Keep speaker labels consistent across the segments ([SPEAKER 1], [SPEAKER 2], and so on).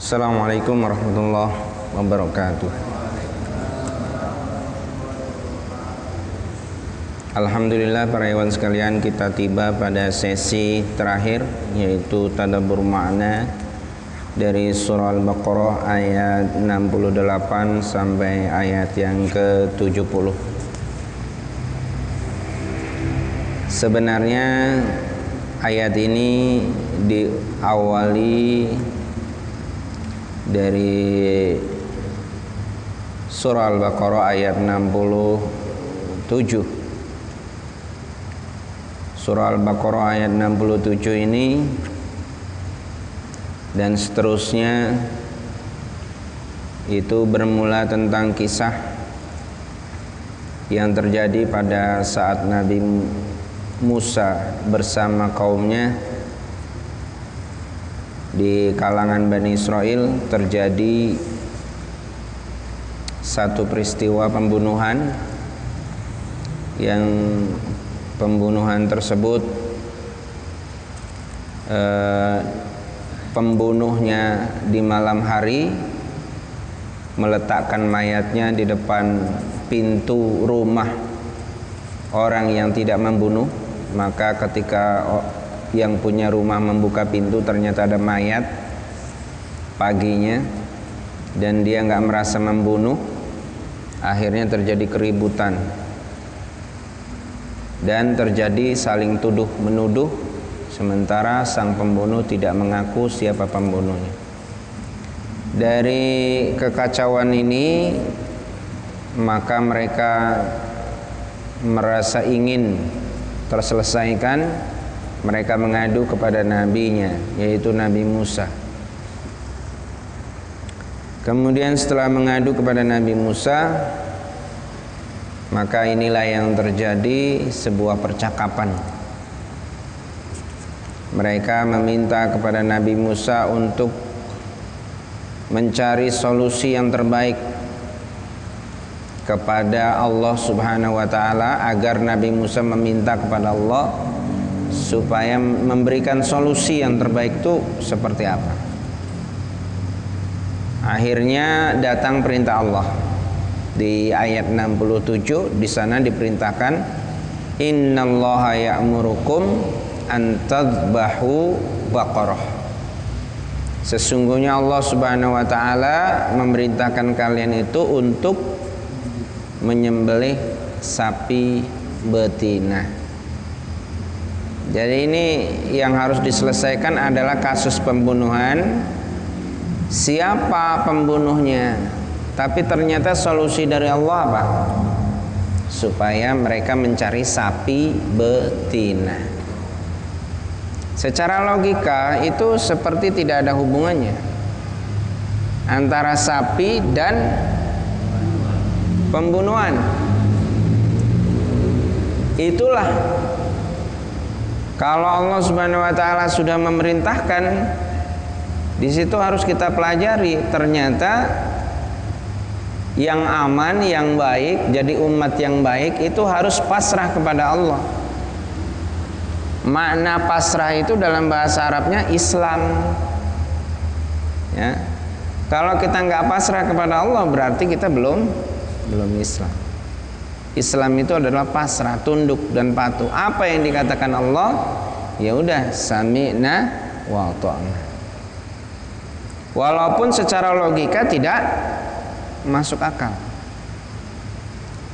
[SPEAKER 1] Assalamualaikum warahmatullahi wabarakatuh. Alhamdulillah para ikhwan sekalian, kita tiba pada sesi terakhir, yaitu tadabbur makna dari surah Al-Baqarah ayat 68 sampai ayat yang ke-70. Sebenarnya ayat ini diawali dari surah Al-Baqarah ayat 67. Surah Al-Baqarah ayat 67 ini dan seterusnya itu bermula tentang kisah yang terjadi pada saat Nabi Musa bersama kaumnya di kalangan Bani Israel. Terjadi satu peristiwa pembunuhan yang pembunuhan tersebut pembunuhnya di malam hari meletakkan mayatnya di depan pintu rumah orang yang tidak membunuh. Maka ketika yang punya rumah membuka pintu, ternyata ada mayat paginya dan dia nggak merasa membunuh. Akhirnya terjadi keributan dan terjadi saling tuduh menuduh, sementara sang pembunuh tidak mengaku siapa pembunuhnya. Dari kekacauan ini maka mereka merasa ingin terselesaikan. Mereka mengadu kepada nabinya, yaitu Nabi Musa. Kemudian setelah mengadu kepada Nabi Musa, maka inilah yang terjadi sebuah percakapan. Mereka meminta kepada Nabi Musa untuk mencari solusi yang terbaik kepada Allah Subhanahu wa taala, agar Nabi Musa meminta kepada Allah supaya memberikan solusi yang terbaik itu seperti apa. Akhirnya datang perintah Allah. Di ayat 67 di sana diperintahkan, innallaha ya'murukum an tadhbahu baqarah. Sesungguhnya Allah Subhanahu wa taala memerintahkan kalian itu untuk menyembelih sapi betina. Jadi ini yang harus diselesaikan adalah kasus pembunuhan. Siapa pembunuhnya? Tapi ternyata solusi dari Allah apa? Supaya mereka mencari sapi betina. Secara logika itu seperti tidak ada hubungannya antara sapi dan pembunuhan. Itulah kalau Allah Subhanahu wa taala sudah memerintahkan, di situ harus kita pelajari. Ternyata yang aman, yang baik, jadi umat yang baik itu harus pasrah kepada Allah. Makna pasrah itu dalam bahasa Arabnya Islam. Ya. Kalau kita nggak pasrah kepada Allah, berarti kita belum Islam. Islam itu adalah pasrah, tunduk dan patuh. Apa yang dikatakan Allah, ya udah, sami'na wa ata'na. Walaupun secara logika tidak masuk akal,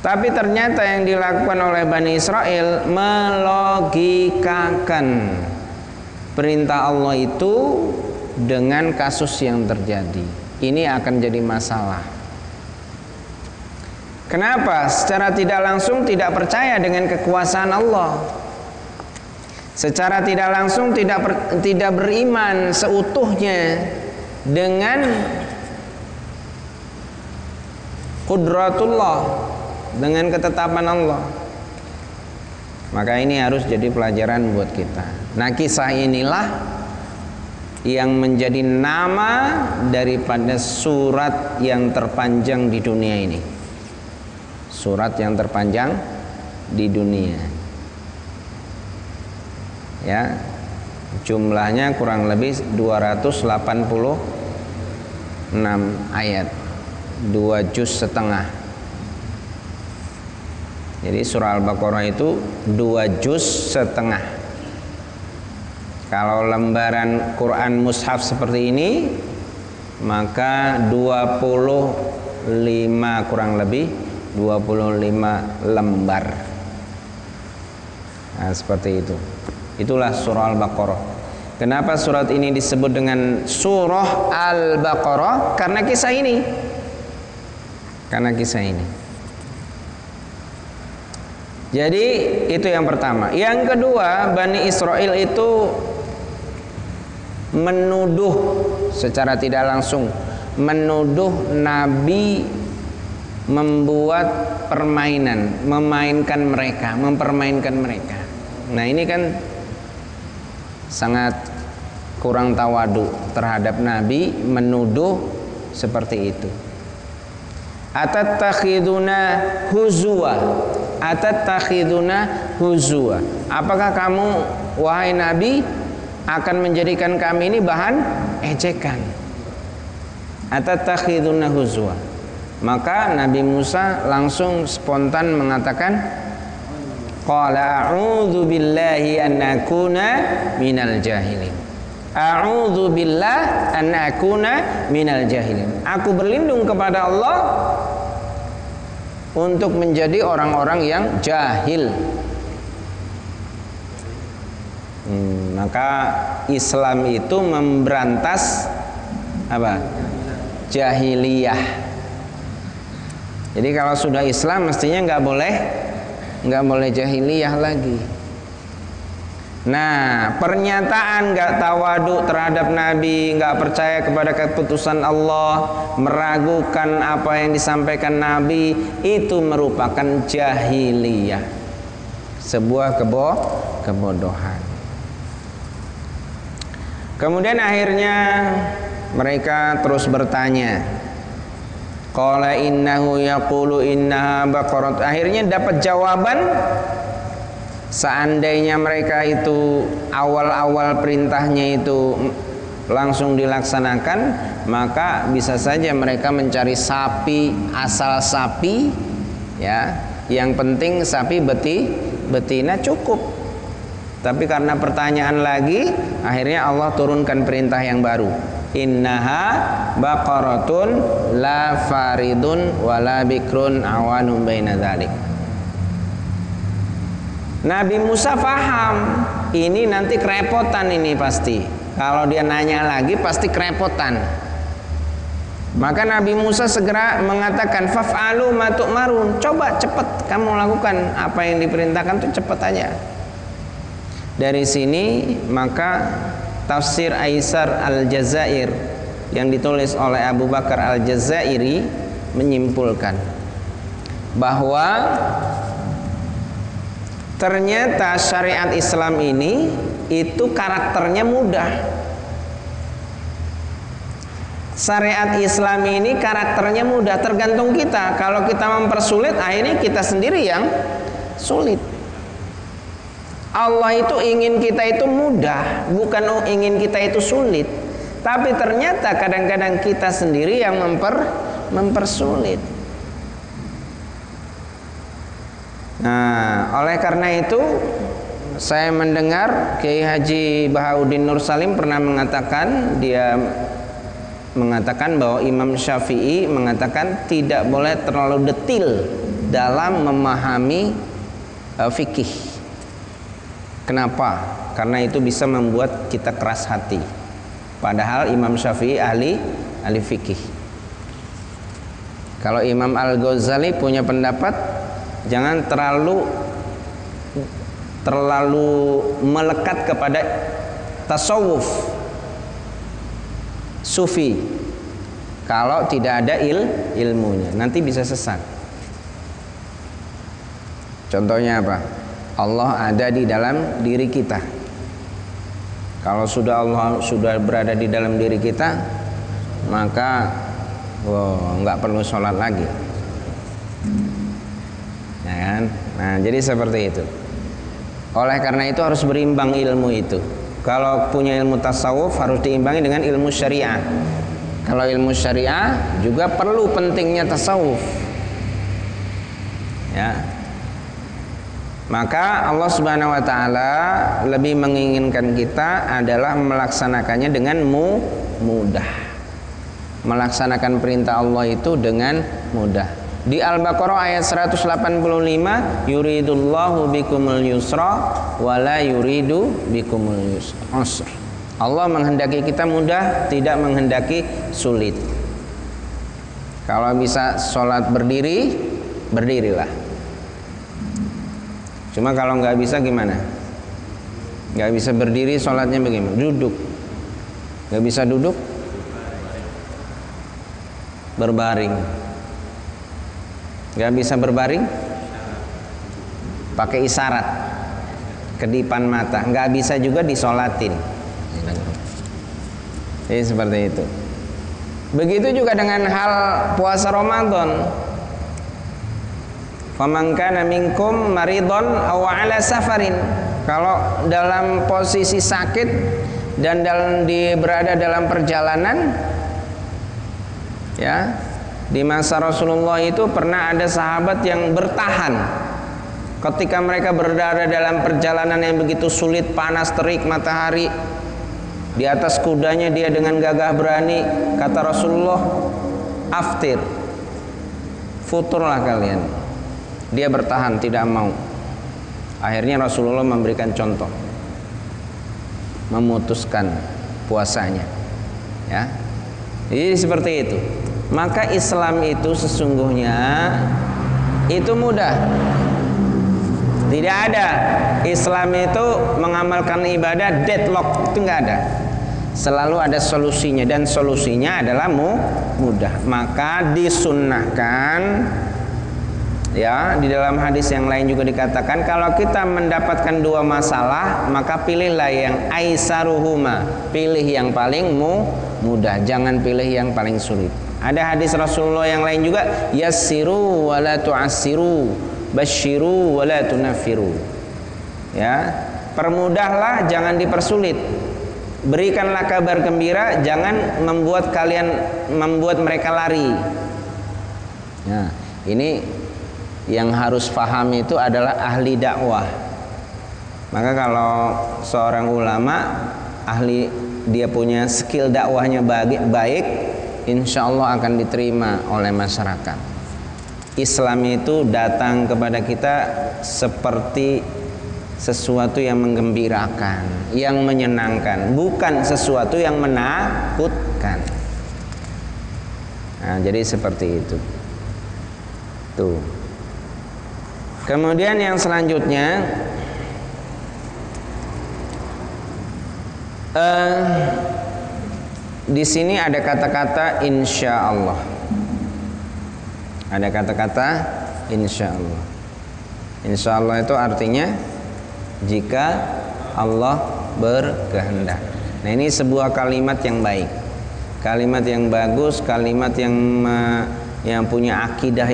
[SPEAKER 1] tapi ternyata yang dilakukan oleh Bani Israel melogikakan perintah Allah itu dengan kasus yang terjadi. Ini akan jadi masalah. Kenapa? Secara tidak langsung tidak percaya dengan kekuasaan Allah. Secara tidak langsung tidak beriman seutuhnya dengan qudratullah, dengan ketetapan Allah. Maka ini harus jadi pelajaran buat kita. Nah, kisah inilah yang menjadi nama daripada surat yang terpanjang di dunia ini. Surat yang terpanjang di dunia. Ya, jumlahnya kurang lebih 280 ayat, 2 juz setengah. Jadi surah Al-Baqarah itu 2 juz setengah. Kalau lembaran Quran mushaf seperti ini, maka 25 kurang lebih 25 lembar. Nah, seperti itu. Itulah surah Al-Baqarah. Kenapa surat ini disebut dengan surah Al-Baqarah? Karena kisah ini. Karena kisah ini. Jadi itu yang pertama. Yang kedua, Bani Israel itu menuduh secara tidak langsung, menuduh Nabi membuat permainan, mempermainkan mereka. Nah, ini kan sangat kurang tawadu terhadap Nabi, menuduh seperti itu. Atattakhiduna huzwa, apakah kamu wahai Nabi akan menjadikan kami ini bahan ejekan? Atattakhiduna huzwa. Maka Nabi Musa langsung spontan mengatakan, qala a'udzu billahi an akuna minal jahilin. A'udzu billah an akuna minal jahilin. Aku berlindung kepada Allah untuk menjadi orang-orang yang jahil. Maka Islam itu memberantas apa? Jahiliyah. Jadi kalau sudah Islam mestinya nggak boleh jahiliyah lagi. Nah, pernyataan nggak tawadu terhadap Nabi, nggak percaya kepada keputusan Allah, meragukan apa yang disampaikan Nabi, itu merupakan jahiliyah, sebuah kebodohan. Kemudian akhirnya mereka terus bertanya. Qala innahu yaqulu innaha baqarat. Akhirnya dapat jawaban. Seandainya mereka itu awal-awal perintahnya itu langsung dilaksanakan, maka bisa saja mereka mencari sapi, asal sapi, ya. Yang penting sapi betina cukup. Tapi karena pertanyaan lagi, akhirnya Allah turunkan perintah yang baru. Innaha baqaratun la faridun wala bikrun awanum baina dzalik. Nabi Musa paham, ini nanti kerepotan ini pasti. Kalau dia nanya lagi pasti kerepotan. Maka Nabi Musa segera mengatakan, faf'alu ma tu'marun. Coba cepat kamu lakukan apa yang diperintahkan, itu cepat aja. Dari sini maka tafsir Aisar Al-Jazair yang ditulis oleh Abu Bakar Al-Jazairi menyimpulkan bahwa ternyata syariat Islam ini itu karakternya mudah. Syariat Islam ini karakternya mudah, tergantung kita. Kalau kita mempersulit, akhirnya kita sendiri yang sulit. Allah itu ingin kita itu mudah, bukan ingin kita itu sulit. Tapi ternyata kadang-kadang kita sendiri yang mempersulit. Nah, oleh karena itu saya mendengar Kiai Haji Bahauddin Nur Salim pernah mengatakan, dia mengatakan bahwa Imam Syafi'i mengatakan tidak boleh terlalu detil dalam memahami fikih. Kenapa? Karena itu bisa membuat kita keras hati. Padahal Imam Syafi'i ahli fikih. Kalau Imam Al-Ghazali punya pendapat, jangan terlalu melekat kepada tasawuf sufi. Kalau tidak ada ilmunya, nanti bisa sesat. Contohnya apa? Allah ada di dalam diri kita. Kalau Allah sudah berada di dalam diri kita, maka nggak perlu sholat lagi, ya kan? Nah, jadi seperti itu. Oleh karena itu harus berimbang ilmu itu. Kalau punya ilmu tasawuf harus diimbangi dengan ilmu syariah. Kalau ilmu syariah juga perlu pentingnya tasawuf. Ya. Maka Allah Subhanahu wa taala lebih menginginkan kita adalah melaksanakannya dengan mudah. Melaksanakan perintah Allah itu dengan mudah. Di Al-Baqarah ayat 185, yuridullahu bikumul yusra wa la yuridu bikumul usra. Allah menghendaki kita mudah, tidak menghendaki sulit. Kalau bisa sholat berdiri, berdirilah. Cuma kalau nggak bisa gimana? Nggak bisa berdiri, sholatnya bagaimana? Duduk. Nggak bisa duduk, berbaring. Nggak bisa berbaring, pakai isyarat, kedipan mata. Nggak bisa juga disolatin. Jadi seperti itu. Begitu juga dengan hal puasa Ramadan. Faman kana minkum maridon aw ala safarin. Kalau dalam posisi sakit dan berada dalam perjalanan, ya, di masa Rasulullah itu pernah ada sahabat yang bertahan ketika mereka berada dalam perjalanan yang begitu sulit, panas terik matahari. Di atas kudanya dia dengan gagah berani kata Rasulullah, aftir, futurlah kalian. Dia bertahan, tidak mau. Akhirnya Rasulullah memberikan contoh, memutuskan puasanya, ya. Jadi seperti itu. Maka Islam itu sesungguhnya itu mudah. Tidak ada Islam itu mengamalkan ibadah deadlock, itu nggak ada. Selalu ada solusinya, dan solusinya adalah mudah. Maka disunnahkan, ya, di dalam hadis yang lain juga dikatakan kalau kita mendapatkan dua masalah maka pilihlah yang aisaruhuma, pilih yang paling mudah, jangan pilih yang paling sulit. Ada hadis Rasulullah yang lain juga, yassiru wa la tu'assiru, basyiru wa la tunaffiru. Ya, permudahlah, jangan dipersulit. Berikanlah kabar gembira, jangan membuat mereka lari. Nah, ini yang harus paham itu adalah ahli dakwah. Maka kalau seorang ulama ahli, dia punya skill dakwahnya baik, insya Allah akan diterima oleh masyarakat. Islam itu datang kepada kita seperti sesuatu yang menggembirakan, yang menyenangkan, bukan sesuatu yang menakutkan. Nah, jadi seperti itu. Tuh. Kemudian yang selanjutnya, di sini ada kata-kata insya Allah. Ada kata-kata insya Allah. Insya Allah itu artinya jika Allah berkehendak. Nah, ini sebuah kalimat yang baik, kalimat yang bagus, kalimat yang punya akidah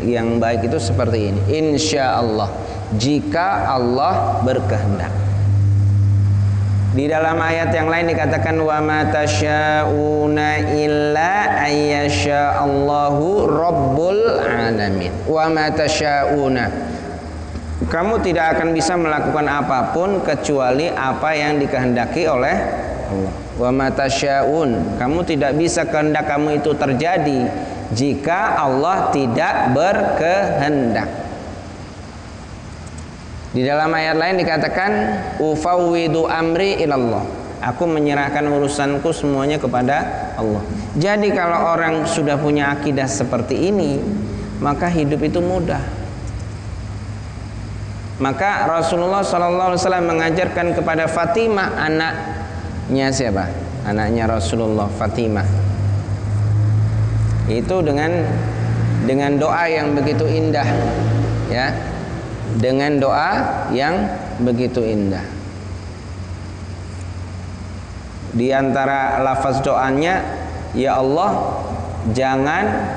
[SPEAKER 1] yang baik itu seperti ini. Insya Allah, jika Allah berkehendak. Di dalam ayat yang lain dikatakan wa ma tasyauna illa ayyasha Allahu rabbul alamin. Wa ma tasyauna, kamu tidak akan bisa melakukan apapun kecuali apa yang dikehendaki oleh Allah. Wa ma tasyaun, kamu tidak bisa kehendak kamu itu terjadi jika Allah tidak berkehendak. Di dalam ayat lain dikatakan ufawwidu amri ilallah, aku menyerahkan urusanku semuanya kepada Allah. Jadi kalau orang sudah punya akidah seperti ini, maka hidup itu mudah. Maka Rasulullah SAW mengajarkan kepada Fatimah, anaknya siapa? Anaknya Rasulullah, Fatimah. Itu dengan doa yang begitu indah, ya. Dengan doa yang begitu indah. Di antara lafaz doanya, ya Allah, jangan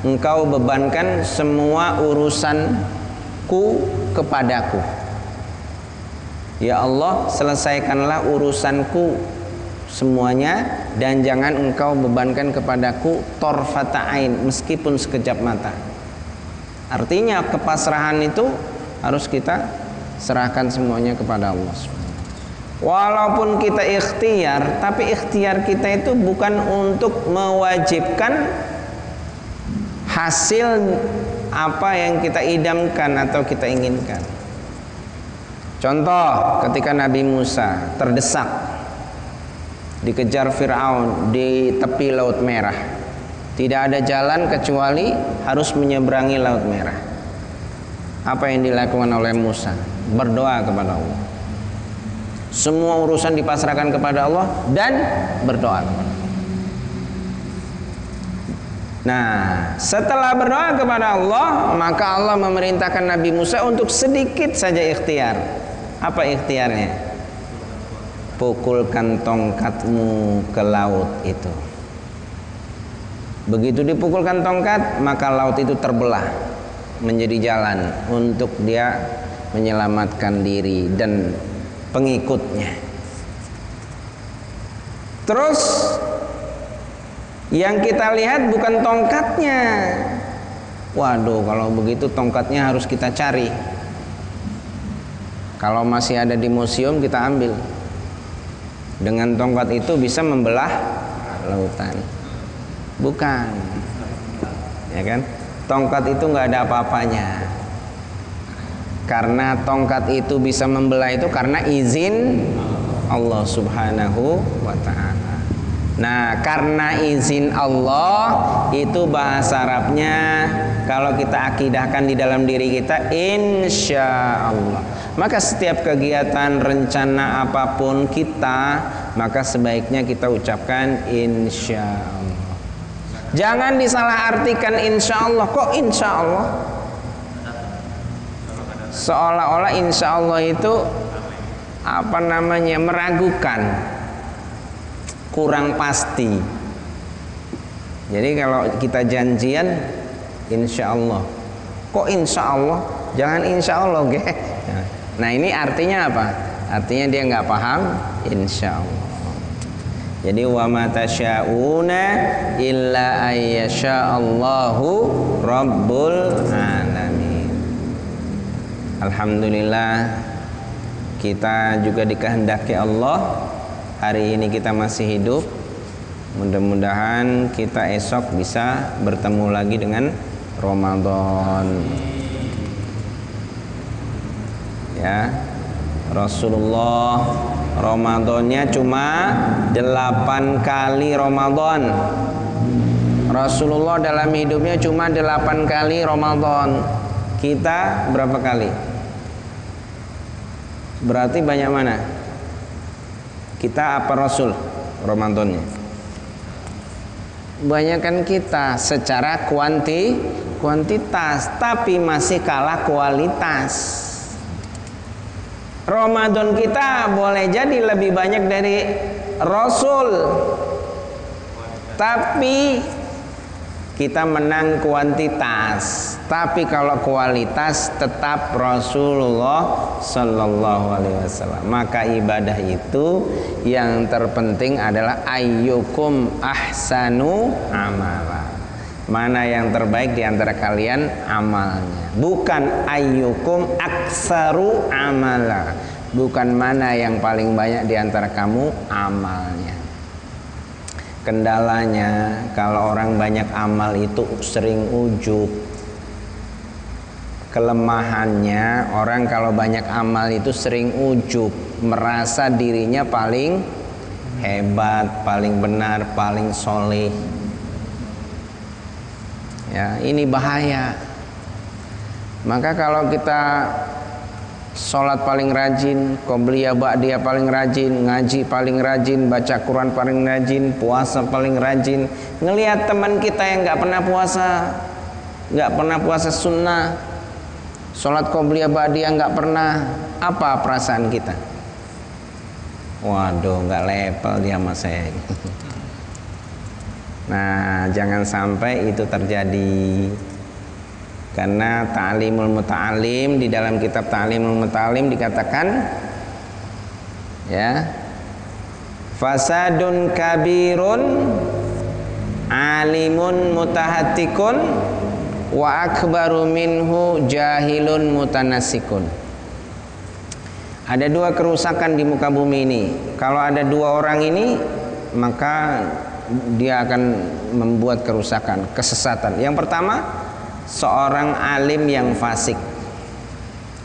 [SPEAKER 1] Engkau bebankan semua urusanku kepadaku. Ya Allah, selesaikanlah urusanku semuanya, dan jangan engkau bebankan kepadaku torfata ain, meskipun sekejap mata. Artinya kepasrahan itu harus kita serahkan semuanya kepada Allah. Walaupun kita ikhtiar, tapi ikhtiar kita itu bukan untuk mewajibkan hasil apa yang kita idamkan atau kita inginkan. Contoh, ketika Nabi Musa terdesak, dikejar Fir'aun di tepi Laut Merah, tidak ada jalan kecuali harus menyeberangi Laut Merah. Apa yang dilakukan oleh Musa? Berdoa kepada Allah. Semua urusan dipasrahkan kepada Allah dan berdoa kepada Allah. Nah, setelah berdoa kepada Allah, maka Allah memerintahkan Nabi Musa untuk sedikit saja ikhtiar. Apa ikhtiarnya? Pukulkan tongkatmu ke laut itu. Begitu dipukulkan tongkat, maka laut itu terbelah menjadi jalan untuk dia menyelamatkan diri dan pengikutnya. Terus yang kita lihat bukan tongkatnya. Waduh, kalau begitu tongkatnya harus kita cari. Kalau masih ada di museum kita ambil. Dengan tongkat itu bisa membelah lautan. Bukan, ya kan? Tongkat itu nggak ada apa-apanya. Karena tongkat itu bisa membelah itu karena izin Allah Subhanahu wa ta'ala. Nah, karena izin Allah itu bahasa Arabnya, kalau kita akidahkan di dalam diri kita, insya Allah. Maka setiap kegiatan, rencana apapun kita, maka sebaiknya kita ucapkan insya Allah. Jangan disalahartikan insya Allah. Kok insya Allah? Seolah-olah insya Allah itu meragukan, kurang pasti. Jadi kalau kita janjian insya Allah, kok insya Allah? Jangan insya Allah, ge. Nah, ini artinya apa? Artinya dia nggak paham insya Allah. Jadi wa ma tasyauna illa ayyasha Allahu rabbul alamin. Alhamdulillah, kita juga dikehendaki Allah hari ini kita masih hidup. Mudah-mudahan kita esok bisa bertemu lagi dengan Ramadan. Ya, Rasulullah Ramadannya cuma 8 kali Ramadan. Rasulullah dalam hidupnya cuma 8 kali Ramadan. Kita berapa kali? Berarti banyak mana? Kita apa Rasul Ramadannya? Banyakan kita secara kuantitas, tapi masih kalah kualitas. Ramadan kita boleh jadi lebih banyak dari Rasul, tapi kita menang kuantitas. Tapi kalau kualitas tetap Rasulullah Sallallahu Alaihi Wasallam. Maka ibadah itu yang terpenting adalah ayyukum ahsanu amala. Mana yang terbaik di antara kalian amalnya. Bukan ayyukum aksaru amala. Bukan mana yang paling banyak di antara kamu amalnya. Kendalanya kalau orang banyak amal itu sering ujub. Kelemahannya orang kalau banyak amal itu sering ujub, merasa dirinya paling hebat, paling benar, paling soleh. Ya, ini bahaya. Maka kalau kita sholat paling rajin, qobliyah ba'diyah paling rajin, ngaji paling rajin, baca Quran paling rajin, puasa paling rajin, ngelihat teman kita yang nggak pernah puasa sunnah, sholat qobliyah ba'diyah nggak pernah, apa perasaan kita? Waduh, nggak level dia sama saya. Nah, jangan sampai itu terjadi. Karena ta'limul muta'alim, di dalam kitab ta'limul muta'alim dikatakan, ya, fasadun kabirun alimun mutahattikun wa akbaru minhu jahilun mutanassikun. Ada dua kerusakan di muka bumi ini. Kalau ada dua orang ini, maka dia akan membuat kerusakan, kesesatan. Yang pertama, seorang alim yang fasik.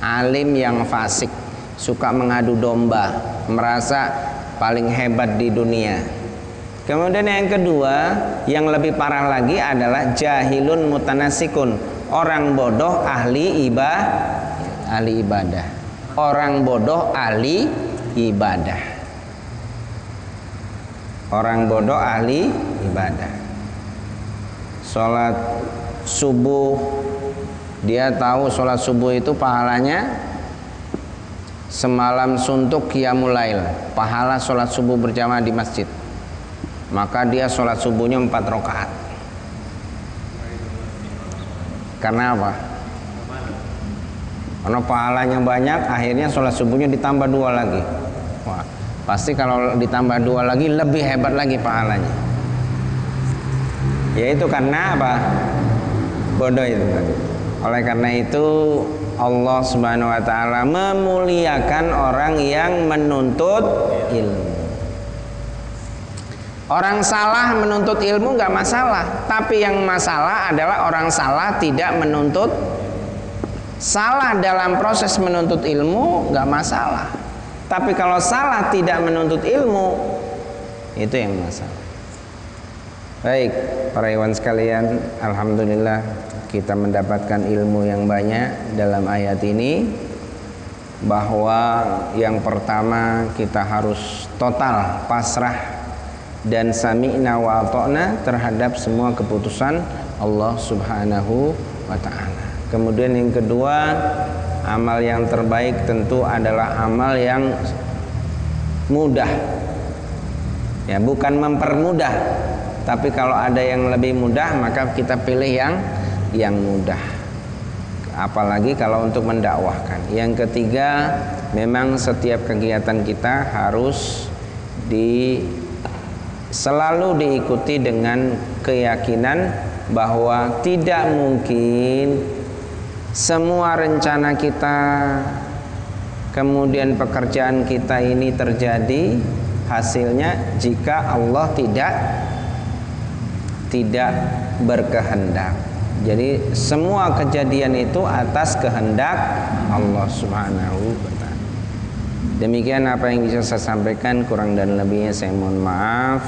[SPEAKER 1] Alim yang fasik, suka mengadu domba, merasa paling hebat di dunia. Kemudian yang kedua, yang lebih parah lagi adalah jahilun mutanassikun, orang bodoh ahli ibadah. Orang bodoh ahli ibadah. Orang bodoh ahli ibadah. Sholat subuh, dia tahu sholat subuh itu pahalanya semalam suntuk qiyamul lail, pahala sholat subuh berjamaah di masjid. Maka dia sholat subuhnya 4 rakaat. Karena apa? Karena pahalanya banyak, akhirnya sholat subuhnya ditambah 2 lagi. Wah, pasti kalau ditambah 2 lagi lebih hebat lagi pahalanya. Yaitu karena apa? Bodoh itu tadi. Oleh karena itu Allah Subhanahu wa taala memuliakan orang yang menuntut ilmu. Orang salah menuntut ilmu nggak masalah, tapi yang masalah adalah orang salah tidak menuntut. Salah dalam proses menuntut ilmu nggak masalah, tapi kalau salah tidak menuntut ilmu, itu yang masalah. Baik, para ikhwan sekalian, alhamdulillah kita mendapatkan ilmu yang banyak dalam ayat ini. Bahwa yang pertama, kita harus total pasrah dan sami'na wa ata'na terhadap semua keputusan Allah Subhanahu wa ta'ala. Kemudian yang kedua, amal yang terbaik tentu adalah amal yang mudah. Ya, bukan mempermudah, tapi kalau ada yang lebih mudah maka kita pilih yang mudah. Apalagi kalau untuk mendakwahkan. Yang ketiga, memang setiap kegiatan kita harus selalu diikuti dengan keyakinan bahwa tidak mungkin semua rencana kita, kemudian pekerjaan kita ini terjadi hasilnya jika Allah tidak berkehendak. Jadi semua kejadian itu atas kehendak Allah Subhanahu wa ta'ala. Demikian apa yang bisa saya sampaikan, kurang dan lebihnya saya mohon maaf.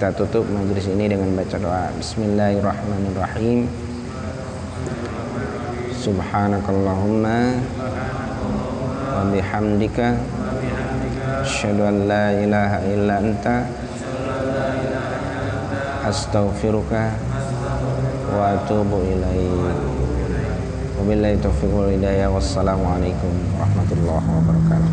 [SPEAKER 1] Kita tutup majelis ini dengan baca doa. Bismillahirrahmanirrahim. Subhanakallahumma wa bihamdika asyhadu an la ilaha illa anta astaghfiruka wa atubu ilaik. Wabillahi taufiq wal hidayah. Wassalamualaikum warahmatullahi wabarakatuh.